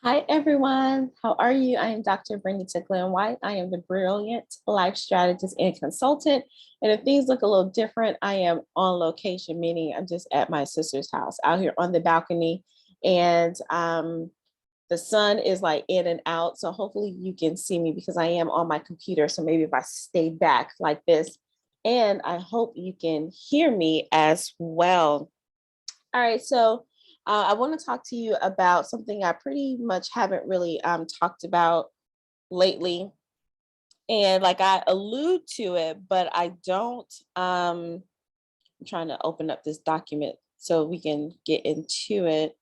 Hi, everyone. How are you? I am Dr. Vernita Glenn White. I am the Brilliant Life Strategist and Consultant. And if things look a little different, I am on location, meaning I'm just at my sister's house out here on the balcony. And the sun is like in and out. So hopefully you can see me because I am on my computer. So maybe if I stay back like this, and I hope you can hear me as well. All right, so I want to talk to you about something I pretty much haven't really talked about lately. And like I allude to it, but I don't. I'm trying to open up this document so we can get into it.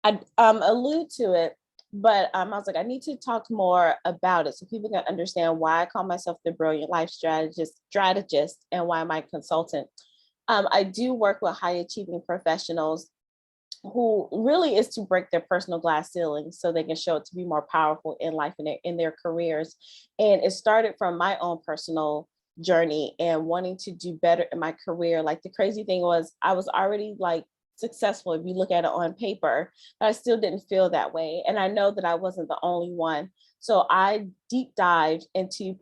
I allude to it, but I was like, I need to talk more about it so people can understand why I call myself the Brilliant Life Strategist, and why I'm a consultant. I do work with high achieving professionals who really is to break their personal glass ceiling so they can show it to be more powerful in life and in their careers. And it started from my own personal journey and wanting to do better in my career. Like the crazy thing was I was already like successful if you look at it on paper, but I still didn't feel that way. And I know that I wasn't the only one. So I deep dived into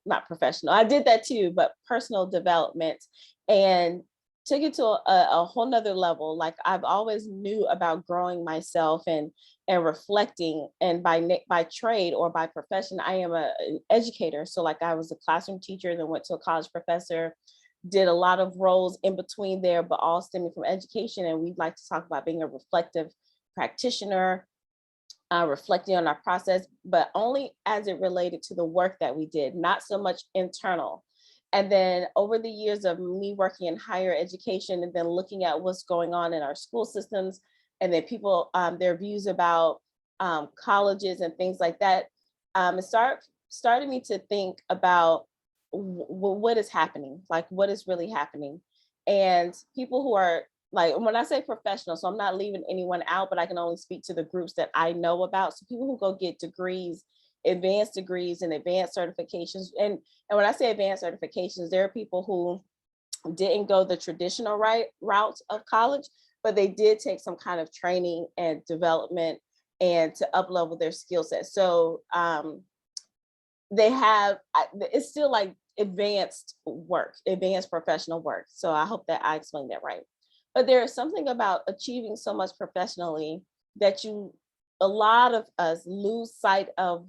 not professional, I did that too, but personal development, and took it to a whole nother level. Like I've always knew about growing myself and reflecting. And by trade or by profession, I am an educator. So like I was a classroom teacher, then went to a college professor, did a lot of roles in between there, but all stemming from education. And we'd like to talk about being a reflective practitioner, reflecting on our process, but only as it related to the work that we did, not so much internal. And then over the years of me working in higher education and then looking at what's going on in our school systems, and then people, their views about colleges and things like that, it started me to think about what is happening, like what is really happening. And people who are like, when I say professional, so I'm not leaving anyone out, but I can only speak to the groups that I know about. So people who go get degrees, advanced degrees and advanced certifications. And when I say advanced certifications, there are people who didn't go the traditional route of college, but they did take some kind of training and development and to up level their skill set. So they have, it's still like advanced work, advanced professional work. So I hope that I explained that right. But there is something about achieving so much professionally that a lot of us lose sight of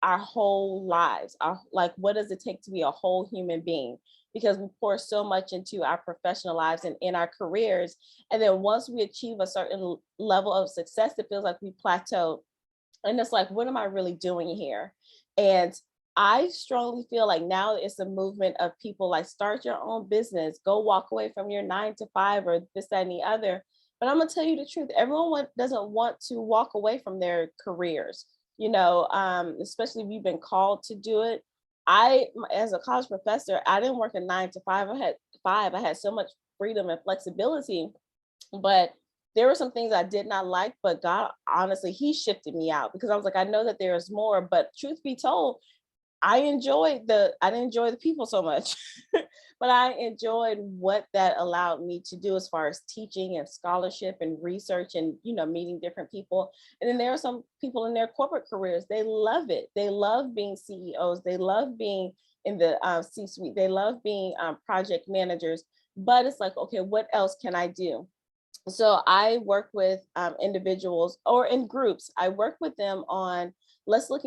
our whole lives. Like, what does it take to be a whole human being? Because we pour so much into our professional lives and in our careers. And then once we achieve a certain level of success, it feels like we plateau. And it's like, what am I really doing here? And I strongly feel like now it's a movement of people like start your own business, go walk away from your 9 to 5 or this, that, and the other. But I'm gonna tell you the truth. Everyone doesn't want to walk away from their careers, especially if you've been called to do it. As a college professor, I didn't work a 9 to 5. I had so much freedom and flexibility, but there were some things I did not like, but God, honestly, he shifted me out because I was like, I know that there is more, but truth be told, I didn't enjoy the people so much, but I enjoyed what that allowed me to do as far as teaching and scholarship and research and, meeting different people. And then there are some people in their corporate careers, they love it. They love being CEOs. They love being in the C-suite. They love being project managers, but it's like, okay, what else can I do? So I work with individuals or in groups. I work with them on let's look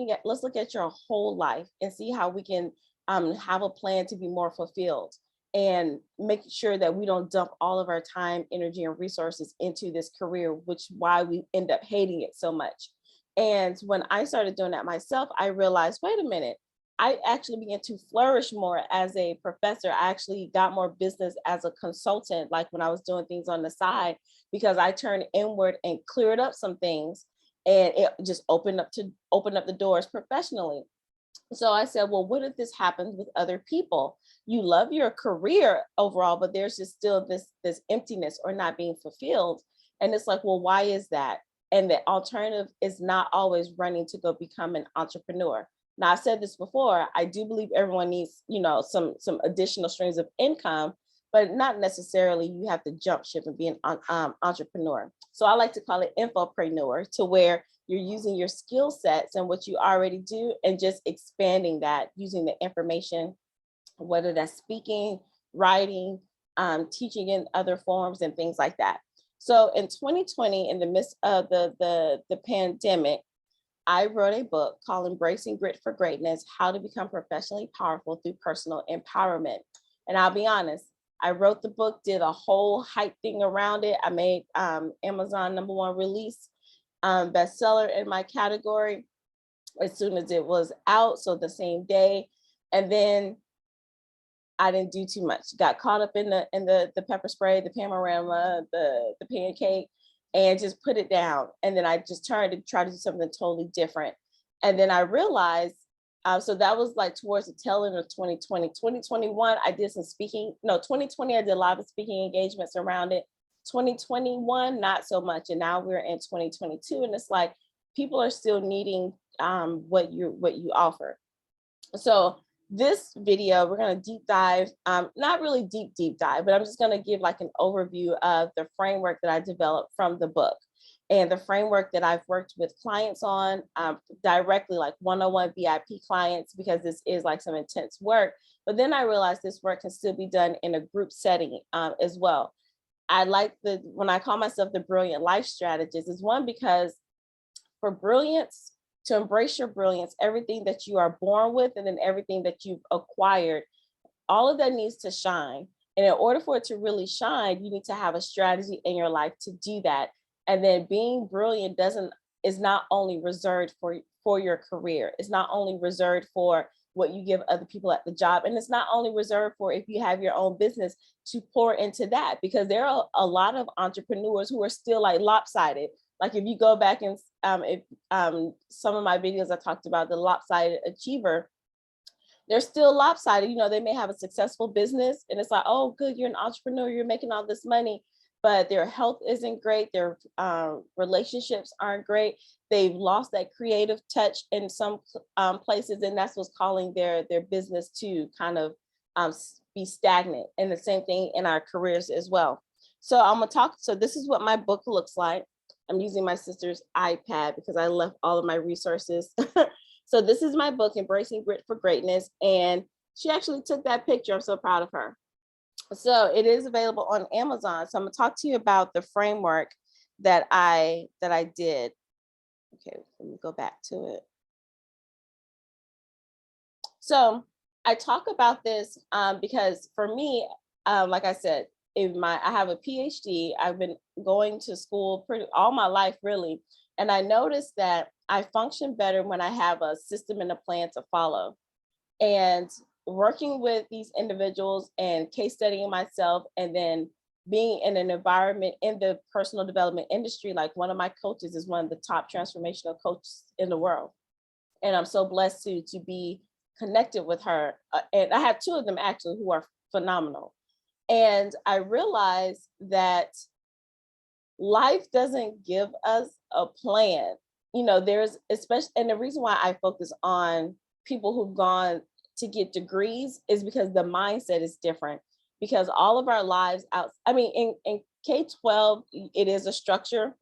at your whole life and see how we can have a plan to be more fulfilled and make sure that we don't dump all of our time, energy, and resources into this career, which why we end up hating it so much. And when I started doing that myself, I realized, wait a minute, I actually began to flourish more as a professor. I actually got more business as a consultant, like when I was doing things on the side, because I turned inward and cleared up some things, and it just opened up the doors professionally. So I said, well, what if this happens with other people? You love your career overall, but there's just still this emptiness or not being fulfilled. And it's like, well, why is that? And the alternative is not always running to go become an entrepreneur. Now, I said this before, I do believe everyone needs, some additional streams of income, but not necessarily you have to jump ship and be an entrepreneur. So I like to call it infopreneur, to where you're using your skill sets and what you already do and just expanding that using the information, whether that's speaking, writing, teaching in other forms and things like that. So in 2020, in the midst of the pandemic, I wrote a book called Embracing Grit for Greatness: How to Become Professionally Powerful Through Personal Empowerment. And I'll be honest, I wrote the book, did a whole hype thing around it. I made Amazon #1 release, bestseller in my category as soon as it was out. So the same day. And then I didn't do too much. Got caught up in the pepper spray, the panorama, the pancake, and just put it down. And then I just tried to try to do something totally different. And then I realized, so that was like towards the tail end of 2020. 2021, I did some speaking. No, 2020, I did a lot of speaking engagements around it. 2021, not so much. And now we're in 2022, and it's like people are still needing what you offer. So this video, we're going to deep dive, not really deep dive, but I'm just going to give like an overview of the framework that I developed from the book and the framework that I've worked with clients on directly, like one-on-one VIP clients, because this is like some intense work. But then I realized this work can still be done in a group setting as well. I like when I call myself the Brilliant Life Strategist, is one, because for brilliance, to embrace your brilliance, everything that you are born with and then everything that you've acquired, all of that needs to shine. And in order for it to really shine, you need to have a strategy in your life to do that. And then being brilliant is not only reserved for your career. It's not only reserved for what you give other people at the job. And it's not only reserved for if you have your own business to pour into that, because there are a lot of entrepreneurs who are still like lopsided. Like if you go back and some of my videos, I talked about the lopsided achiever. They're still lopsided. You know, they may have a successful business and it's like, oh, good, you're an entrepreneur, you're making all this money, but their health isn't great. Their relationships aren't great. They've lost that creative touch in some places, and that's what's calling their business to kind of be stagnant. And the same thing in our careers as well. So I'm gonna talk. So this is what my book looks like. I'm using my sister's iPad because I left all of my resources. So this is my book, Embracing Grit for Greatness. And she actually took that picture. I'm so proud of her. So it is available on Amazon. So I'm gonna talk to you about the framework that I did. Okay, let me go back to it. So I talk about this because for me, like I said, I have a PhD. I've been going to school all my life, really. And I noticed that I function better when I have a system and a plan to follow. And working with these individuals and case studying myself, and then being in an environment in the personal development industry, like one of my coaches is one of the top transformational coaches in the world. And I'm so blessed to be connected with her. And I have two of them actually who are phenomenal. And I realized that life doesn't give us a plan. You know, there's especially, and the reason why I focus on people who've gone to get degrees is because the mindset is different. Because all of our lives in K-12, it is a structure,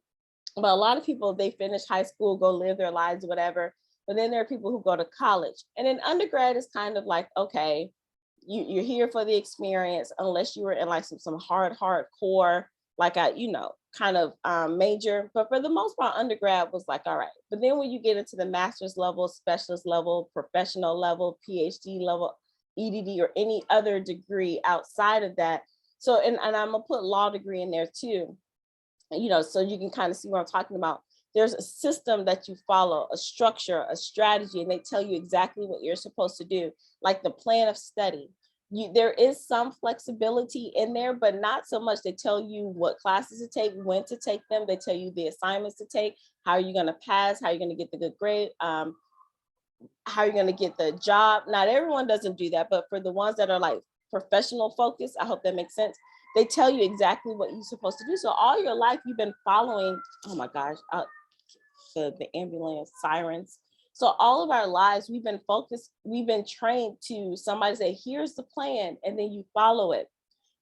but a lot of people, they finish high school, go live their lives, whatever. But then there are people who go to college. And in undergrad, it's kind of like, okay, you're here for the experience, unless you were in like some hardcore, like kind of major. But for the most part, undergrad was like, all right. But then when you get into the master's level, specialist level, professional level, PhD level, EDD, or any other degree outside of that. So, and I'm gonna put law degree in there too, so you can kind of see what I'm talking about. There's a system that you follow, a structure, a strategy, and they tell you exactly what you're supposed to do, like the plan of study. There is some flexibility in there, but not so much. They tell you what classes to take, when to take them. They tell you the assignments to take, how are you going to pass, how are you going to get the good grade, how are you going to get the job. Not everyone doesn't do that, but for the ones that are like professional focused, I hope that makes sense. They tell you exactly what you're supposed to do. So all your life you've been following, oh my gosh, the ambulance sirens. So all of our lives, we've been trained to somebody say, here's the plan, and then you follow it.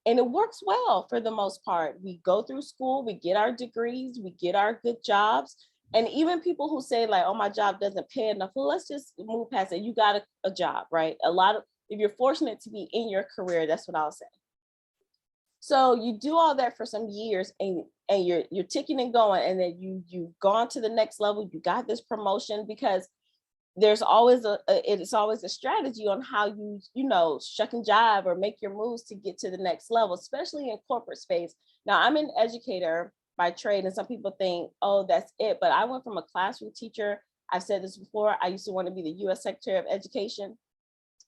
And it works well for the most part. We go through school, we get our degrees, we get our good jobs. And even people who say like, oh, my job doesn't pay enough, well, let's just move past it. You got a job, right? A lot of, if you're fortunate to be in your career, that's what I'll say. So you do all that for some years, and you're ticking and going, and then you've gone to the next level. You got this promotion, because there's always it's always a strategy on how you shuck and jive or make your moves to get to the next level, especially in corporate space. Now, I'm an educator by trade, and some people think, oh, that's it. But I went from a classroom teacher. I've said this before. I used to want to be the U.S. Secretary of Education.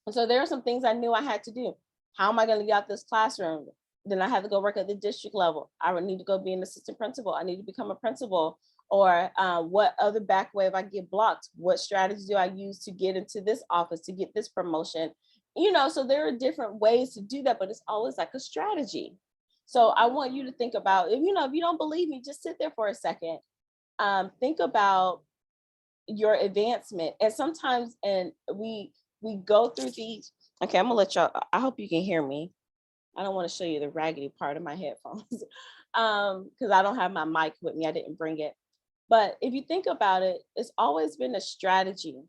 And so there are some things I knew I had to do. How am I going to get out this classroom? Then I had to go work at the district level. I would need to go be an assistant principal. I need to become a principal. Or what other back way if I get blocked? What strategies do I use to get into this office, to get this promotion? So there are different ways to do that, but it's always like a strategy. So I want you to think about, if you don't believe me, just sit there for a second. Think about your advancement. And sometimes, and we go through these. Okay, I'm gonna let y'all, I hope you can hear me. I don't want to show you the raggedy part of my headphones because I don't have my mic with me. I didn't bring it. But if you think about it, it's always been a strategy.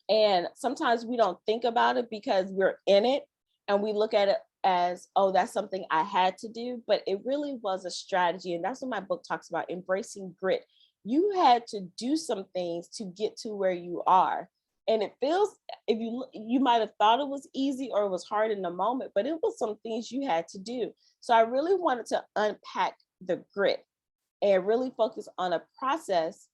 And sometimes we don't think about it because we're in it and we look at it as, oh, that's something I had to do. But it really was a strategy. And that's what my book talks about, embracing grit. You had to do some things to get to where you are. And it feels, if you might have thought it was easy or it was hard in the moment, but it was some things you had to do. So I really wanted to unpack the grit and really focus on a process,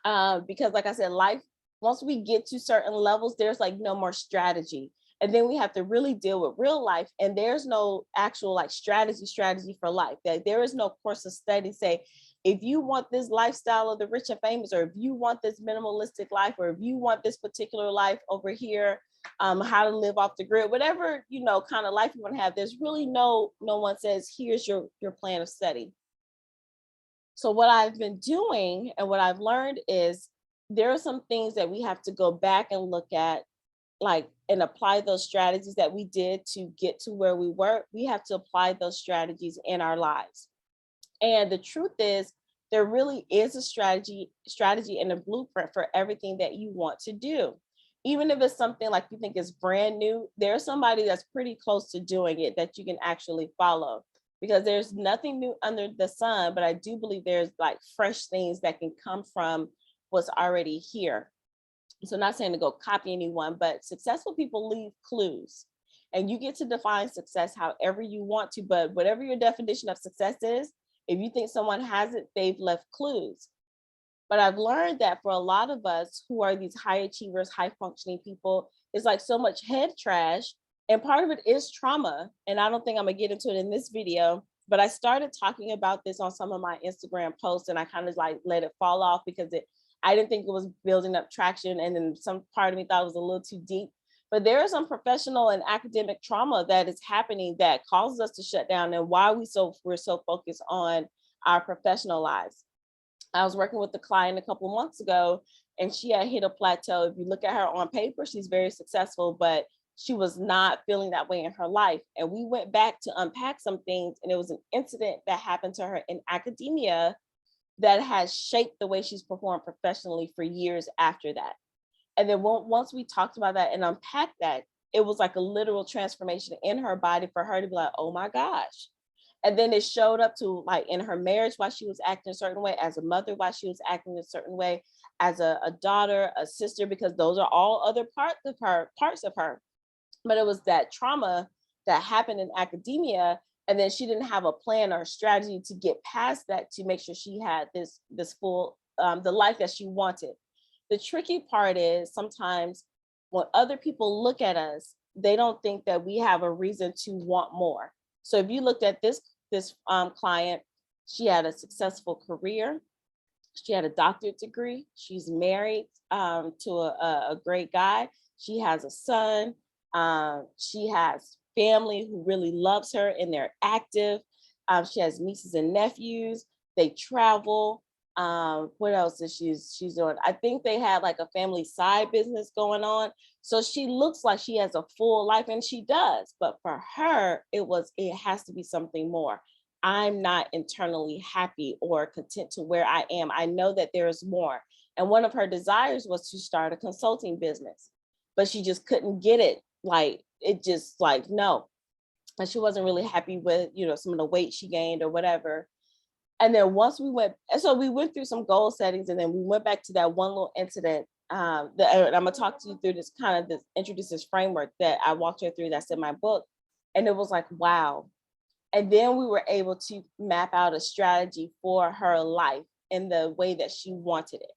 because like I said, life, once we get to certain levels, there's like no more strategy. And then we have to really deal with real life. And there's no actual like strategy for life. That there is no course of study say, if you want this lifestyle of the rich and famous, or if you want this minimalistic life, or if you want this particular life over here, how to live off the grid, whatever, kind of life you want to have, there's really no one says, here's your plan of study. So what I've been doing and what I've learned is there are some things that we have to go back and look at, like, and apply those strategies that we did to get to where we were. We have to apply those strategies in our lives. And the truth is, there really is a strategy and a blueprint for everything that you want to do. Even if it's something like you think is brand new, there's somebody that's pretty close to doing it that you can actually follow, because there's nothing new under the sun. But I do believe there's like fresh things that can come from what's already here. So not saying to go copy anyone, but successful people leave clues. And you get to define success however you want to, but whatever your definition of success is, if you think someone has it, they've left clues. But I've learned that for a lot of us who are these high achievers, high functioning people, it's like so much head trash. And part of it is trauma. And I don't think I'm gonna get into it in this video, but I started talking about this on some of my Instagram posts, and I kind of like let it fall off because I didn't think it was building up traction. And then some part of me thought it was a little too deep. But there is some professional and academic trauma that is happening that causes us to shut down, and why we're so focused on our professional lives. I was working with a client a couple of months ago, and she had hit a plateau. If you look at her on paper, she's very successful, but she was not feeling that way in her life. And we went back to unpack some things, and it was an incident that happened to her in academia that has shaped the way she's performed professionally for years after that. And then once we talked about that and unpacked that, it was like a literal transformation in her body for her to be like, oh my gosh. And then it showed up to like in her marriage, why she was acting a certain way, as a mother, why she was acting a certain way, as a daughter, a sister, because those are all other parts of her. But it was that trauma that happened in academia. And then she didn't have a plan or a strategy to get past that, to make sure she had this full, the life that she wanted. The tricky part is sometimes when other people look at us, they don't think that we have a reason to want more. So if you looked at this client, she had a successful career. She had a doctorate degree. She's married to a great guy. She has a son. She has family who really loves her and they're active. She has nieces and nephews. They travel. What else is she's doing? I think they had like a family side business going on. So she looks like she has a full life, and she does. But for her, it has to be something more. I'm not internally happy or content to where I am. I know that there is more. And one of her desires was to start a consulting business, but she just couldn't get it. Like it just like no. And she wasn't really happy with, some of the weight she gained or whatever. And then once we went through some goal settings, and then we went back to that one little incident. And I'm gonna talk to you through introduce this framework that I walked her through that's in my book. And it was like, wow. And then we were able to map out a strategy for her life in the way that she wanted it.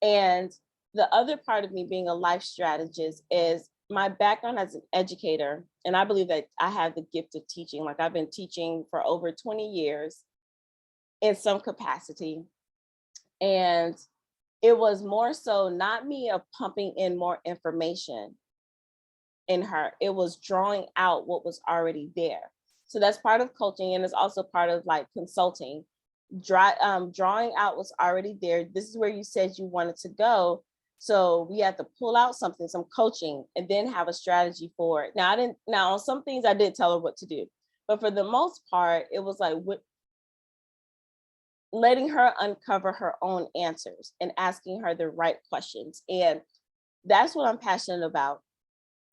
And the other part of me being a life strategist is my background as an educator. And I believe that I have the gift of teaching. Like I've been teaching for over 20 years in some capacity. And it was more so not me of pumping in more information in her. It was drawing out what was already there. So that's part of coaching, and it's also part of like consulting. Drawing out what's already there. This is where you said you wanted to go. So we had to pull out something, some coaching, and then have a strategy for it. Now on some things I did tell her what to do, but for the most part, it was like letting her uncover her own answers and asking her the right questions. And that's what I'm passionate about.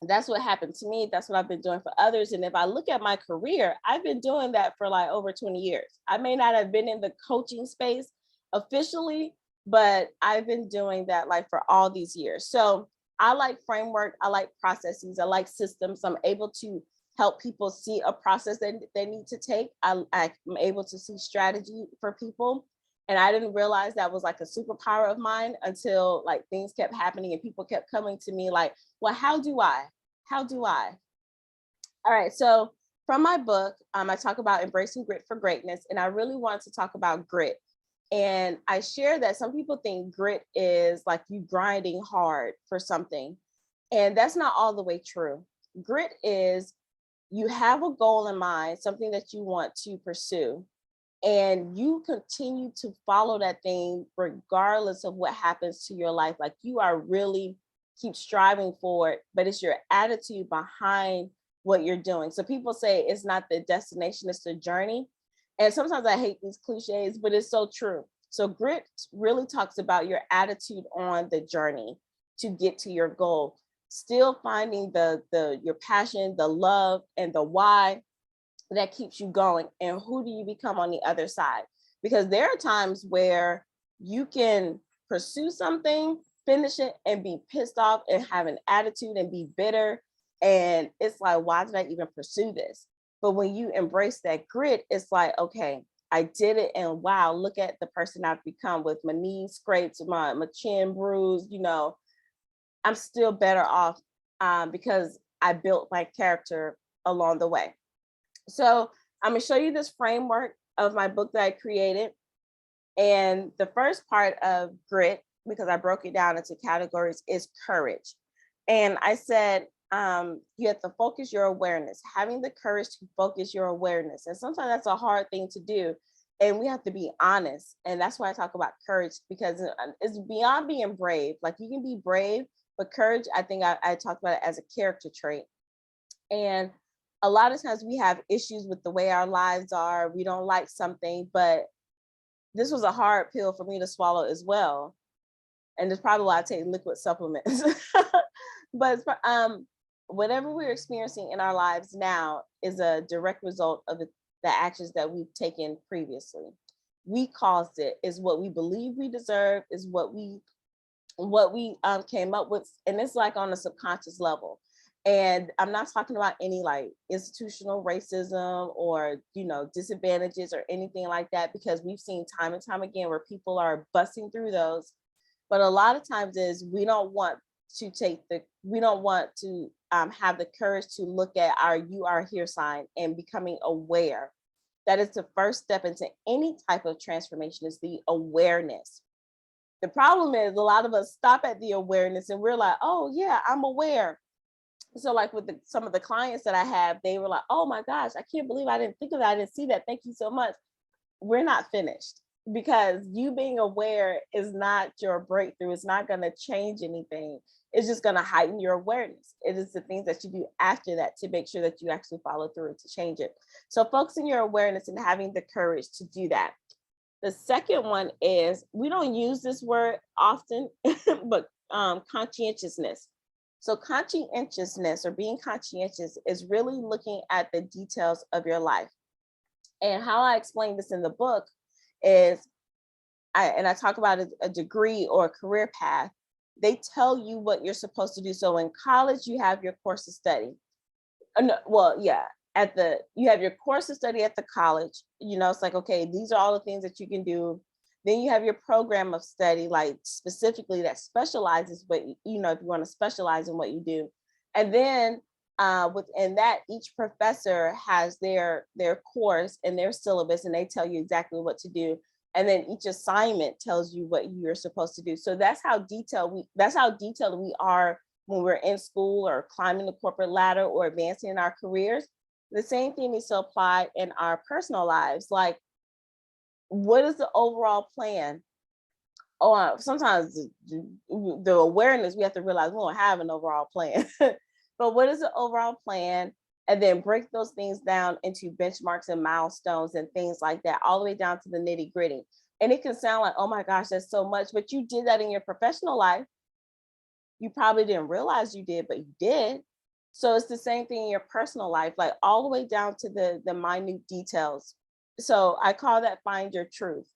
That's what happened to me. That's what I've been doing for others. And if I look at my career, I've been doing that for like over 20 years. I may not have been in the coaching space officially, but I've been doing that like for all these years. So I like framework. I like processes. I like systems. I'm able to help people see a process that they need to take. I'm able to see strategy for people. And I didn't realize that was like a superpower of mine until like things kept happening and people kept coming to me like, well, how do I? All right, so from my book, I talk about embracing grit for greatness, and I really want to talk about grit. And I share that some people think grit is like you grinding hard for something, and that's not all the way true. Grit is you have a goal in mind, something that you want to pursue, and you continue to follow that thing regardless of what happens to your life. Like you are really keep striving for it, but it's your attitude behind what you're doing. So people say it's not the destination, it's the journey. And sometimes I hate these cliches, but it's so true. So grit really talks about your attitude on the journey to get to your goal, still finding your passion, the love, and the why that keeps you going. And who do you become on the other side? Because there are times where you can pursue something, finish it, and be pissed off and have an attitude and be bitter. And it's like, why did I even pursue this? But when you embrace that grit, it's like, okay, I did it. And wow, look at the person I've become with my knees scraped, my chin bruised, I'm still better off because I built my character along the way. So I'm going to show you this framework of my book that I created. And the first part of grit, because I broke it down into categories, is courage. And I said, you have to focus your awareness, having the courage to focus your awareness. And sometimes that's a hard thing to do. And we have to be honest. And that's why I talk about courage, because it's beyond being brave. Like you can be brave, but courage, I think I talked about it as a character trait. And a lot of times we have issues with the way our lives are. We don't like something, but this was a hard pill for me to swallow as well. And it's probably why I take liquid supplements. But whatever we're experiencing in our lives now is a direct result of the actions that we've taken previously. We caused it, is what we believe we deserve, is what we came up with. And it's like on a subconscious level. And I'm not talking about any like institutional racism or, disadvantages or anything like that, because we've seen time and time again where people are busting through those. But a lot of times is we don't want to have the courage to look at our "you are here" sign and becoming aware. That is the first step into any type of transformation, is the awareness. The problem is a lot of us stop at the awareness and we're like, oh yeah, I'm aware. So like with some of the clients that I have, they were like, oh my gosh, I can't believe I didn't think of that. I didn't see that. Thank you so much. We're not finished. because you being aware is not your breakthrough. It's not going to change anything. It's just going to heighten your awareness. It is the things that you do after that to make sure that you actually follow through to change it. So focusing your awareness and having the courage to do that. The second one is, we don't use this word often, but conscientiousness. So conscientiousness, or being conscientious, is really looking at the details of your life. And how I explain this in the book is, I talk about a degree or a career path. They tell you what you're supposed to do. So in college, you have your course of study. No, well, yeah, you have your course of study at the college. It's like, okay, these are all the things that you can do. Then you have your program of study, like specifically that specializes what, if you want to specialize in what you do. And then within that, each professor has their course and their syllabus, and they tell you exactly what to do. And then each assignment tells you what you're supposed to do. So that's how detailed we are when we're in school or climbing the corporate ladder or advancing in our careers. The same thing needs to apply in our personal lives. Like, what is the overall plan? Oh, sometimes the awareness, we have to realize we don't have an overall plan. But what is the overall plan? And then break those things down into benchmarks and milestones and things like that, all the way down to the nitty gritty. And it can sound like, oh my gosh, that's so much, but you did that in your professional life. You probably didn't realize you did, but you did. So it's the same thing in your personal life, like all the way down to the minute details. So I call that find your truth.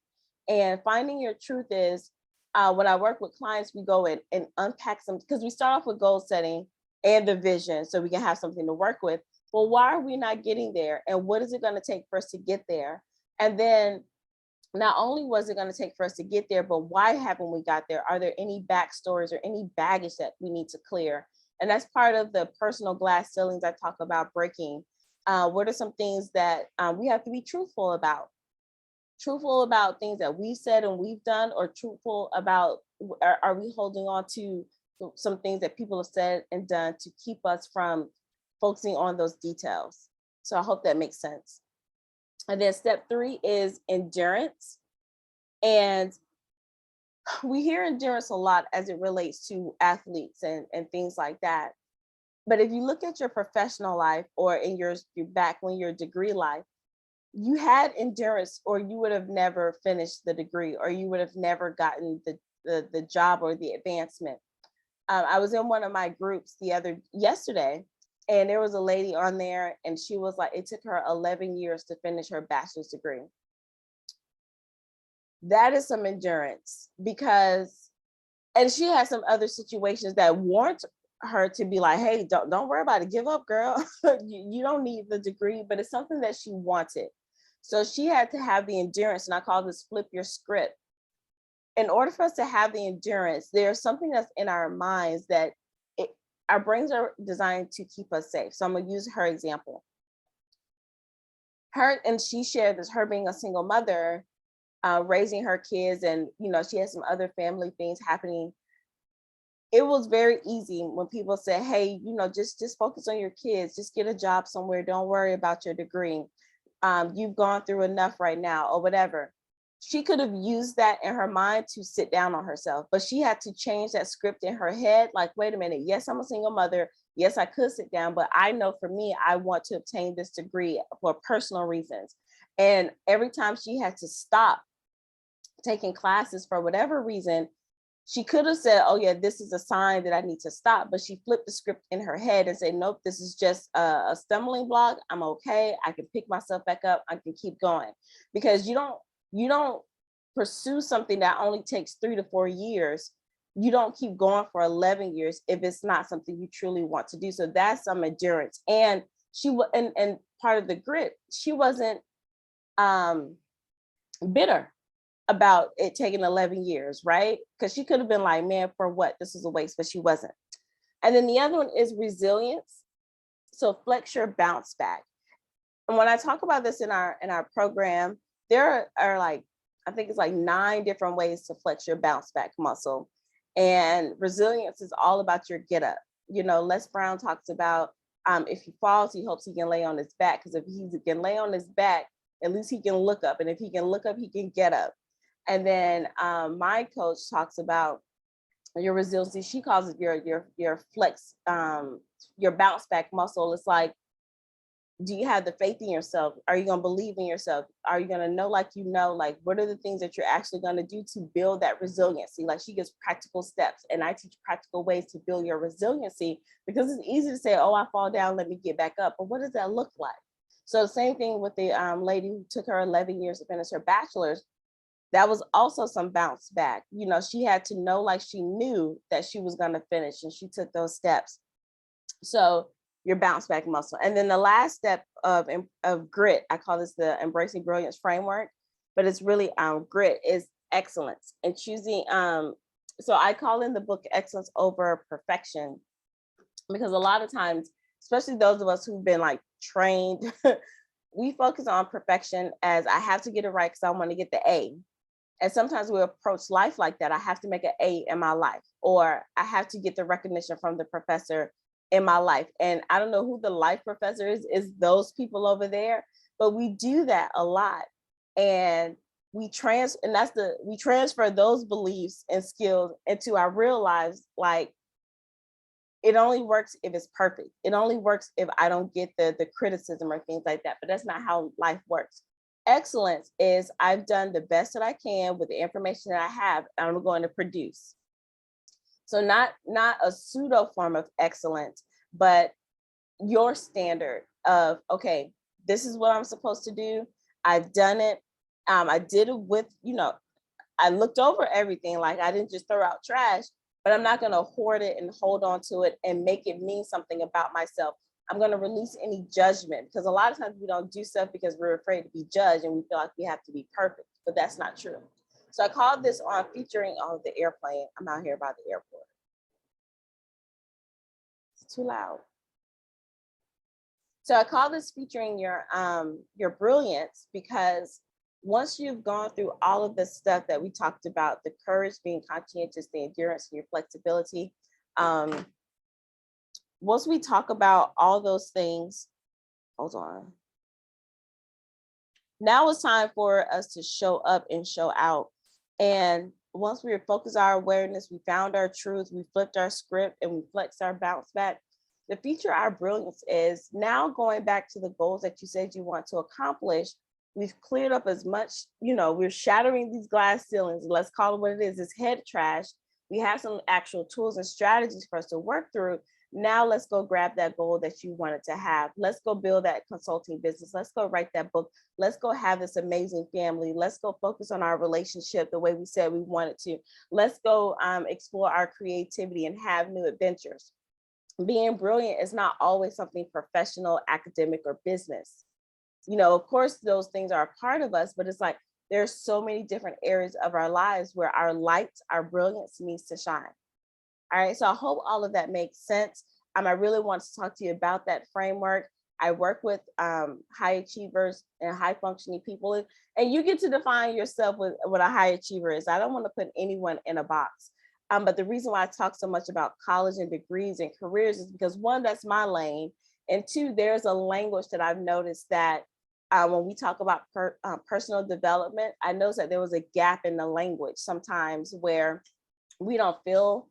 And finding your truth is, when I work with clients, we go in and unpack some, because we start off with goal setting and the vision so we can have something to work with. Well, why are we not getting there? And what is it going to take for us to get there? And then not only was it going to take for us to get there, but why haven't we got there? Are there any backstories or any baggage that we need to clear? And that's part of the personal glass ceilings I talk about breaking. What are some things that we have to be truthful about? Truthful about things that we've said and we've done, or truthful about, are we holding on to some things that people have said and done to keep us from focusing on those details? So I hope that makes sense. And then step 3 is endurance. And we hear endurance a lot as it relates to athletes and things like that. But if you look at your professional life, or in your back when your degree life, you had endurance, or you would have never finished the degree, or you would have never gotten the job or the advancement. I was in one of my groups yesterday, and there was a lady on there, and she was like, it took her 11 years to finish her bachelor's degree. That is some endurance, and she had some other situations that warrant her to be like, hey, don't worry about it, give up, girl. you don't need the degree, but it's something that she wanted. So she had to have the endurance, and I call this flip your script. In order for us to have the endurance, there's something that's in our minds that our brains are designed to keep us safe. So I'm going to use her example. And she shared this, her being a single mother, raising her kids, and she has some other family things happening. It was very easy when people said, hey, just focus on your kids, just get a job somewhere, don't worry about your degree. You've gone through enough right now, or whatever. She could have used that in her mind to sit down on herself, but she had to change that script in her head. Like, wait a minute, yes, I'm a single mother. Yes, I could sit down, but I know for me, I want to obtain this degree for personal reasons. And every time she had to stop taking classes for whatever reason, she could have said, oh yeah, this is a sign that I need to stop. But she flipped the script in her head and said, nope, this is just a stumbling block. I'm okay. I can pick myself back up. I can keep going. Because you don't pursue something that only takes 3 to 4 years. You don't keep going for 11 years if it's not something you truly want to do. So that's some endurance. And and part of the grit, she wasn't bitter about it taking 11 years, right? Because she could have been like, man, for what? This is a waste, but she wasn't. And then the other one is resilience. So flex your bounce back. And when I talk about this in our program, there are like, I think it's like 9 different ways to flex your bounce back muscle. And resilience is all about your get up. Les Brown talks about if he falls, he hopes he can lay on his back, because if he can lay on his back, at least he can look up. And if he can look up, he can get up. And then my coach talks about your resiliency. She calls it your flex, your bounce back muscle. It's like, do you have the faith in yourself? Are you going to believe in yourself? Are you going to know, like, like, what are the things that you're actually going to do to build that resiliency? Like, she gives practical steps, and I teach practical ways to build your resiliency, because it's easy to say, oh, I fall down, let me get back up. But what does that look like? So the same thing with the lady who took her 11 years to finish her bachelor's. That was also some bounce back. She had to know, like, she knew that she was going to finish, and she took those steps. So your bounce back muscle. And then the last step of grit, I call this the Embracing Brilliance framework, but it's really grit is excellence and choosing. So I call in the book excellence over perfection, because a lot of times, especially those of us who've been like trained, we focus on perfection as I have to get it right because I want to get the A. And sometimes we approach life like that. I have to make an A in my life, or I have to get the recognition from the professor in my life. And I don't know who the life professor is those people over there, but we do that a lot. And we transfer those beliefs and skills into our real lives. Like, it only works if it's perfect. It only works if I don't get the criticism or things like that. But that's not how life works. Excellence is I've done the best that I can with the information that I have, and I'm going to produce. So not a pseudo form of excellence, but your standard of, okay, this is what I'm supposed to do. I've done it. I did it with, I looked over everything. Like, I didn't just throw out trash, but I'm not going to hoard it and hold on to it and make it mean something about myself. I'm going to release any judgment, because a lot of times we don't do stuff because we're afraid to be judged and we feel like we have to be perfect, but that's not true. So I called this on featuring the airplane. I'm out here by the airport. It's too loud. So I call this featuring your brilliance, because once you've gone through all of the stuff that we talked about, the courage, being conscientious, the endurance, and your flexibility, once we talk about all those things, hold on. Now it's time for us to show up and show out. And once we focus our awareness, we found our truth, we flipped our script, and we flexed our bounce back. The feature our brilliance is now going back to the goals that you said you want to accomplish. We've cleared up as much, we're shattering these glass ceilings. Let's call it what it is. It's head trash. We have some actual tools and strategies for us to work through. Now let's go grab that goal that you wanted to have. Let's go build that consulting business. Let's go write that book. Let's go have this amazing family. Let's go focus on our relationship the way we said we wanted to. Let's go explore our creativity and have new adventures. Being brilliant is not always something professional, academic, or business. Of course, those things are a part of us, but it's like there's so many different areas of our lives where our light, our brilliance needs to shine. All right, so I hope all of that makes sense. I really want to talk to you about that framework. I work with high achievers and high functioning people, and you get to define yourself with what a high achiever is. I don't want to put anyone in a box. But the reason why I talk so much about college and degrees and careers is because, one, that's my lane. And two, there's a language that I've noticed that when we talk about personal development, I noticed that there was a gap in the language sometimes where we don't feel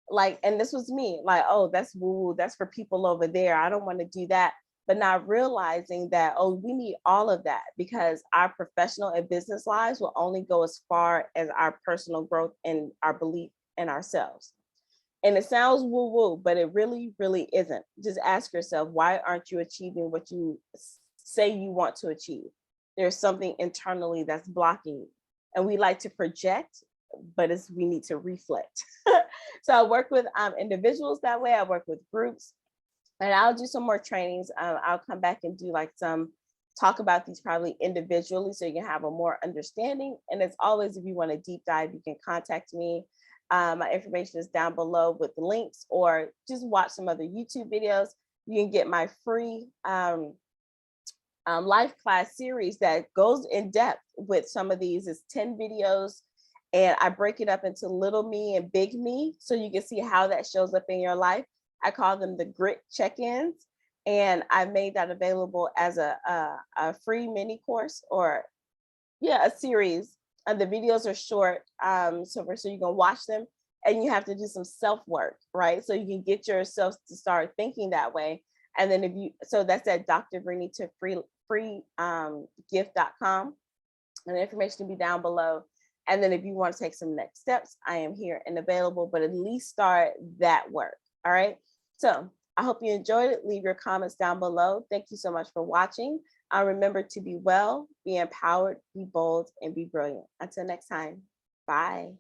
like, and this was me, like, oh, that's woo, that's for people over there. I don't want to do that. But not realizing that, oh, we need all of that, because our professional and business lives will only go as far as our personal growth and our belief in ourselves. And it sounds woo-woo, but it really, really isn't. Just ask yourself, why aren't you achieving what you say you want to achieve? There's something internally that's blocking you. And we like to project, but we need to reflect. So I work with individuals that way. I work with groups, and I'll do some more trainings. I'll come back and do like some talk about these probably individually, so you can have a more understanding. And as always, if you want to deep dive, you can contact me. My information is down below with the links, or just watch some other YouTube videos. You can get my free life class series that goes in depth with some of these. It's 10 videos, and I break it up into little me and big me, so you can see how that shows up in your life. I call them the grit check-ins, and I made that available as a free mini course, or a series And the videos are short. So you can watch them and you have to do some self-work, right? So you can get yourself to start thinking that way. And then so that's at Dr. Vernita gift.com. And the information will be down below. And then if you want to take some next steps, I am here and available, but at least start that work. All right. So I hope you enjoyed it. Leave your comments down below. Thank you so much for watching. Remember to be well, be empowered, be bold, and be brilliant. Until next time, bye.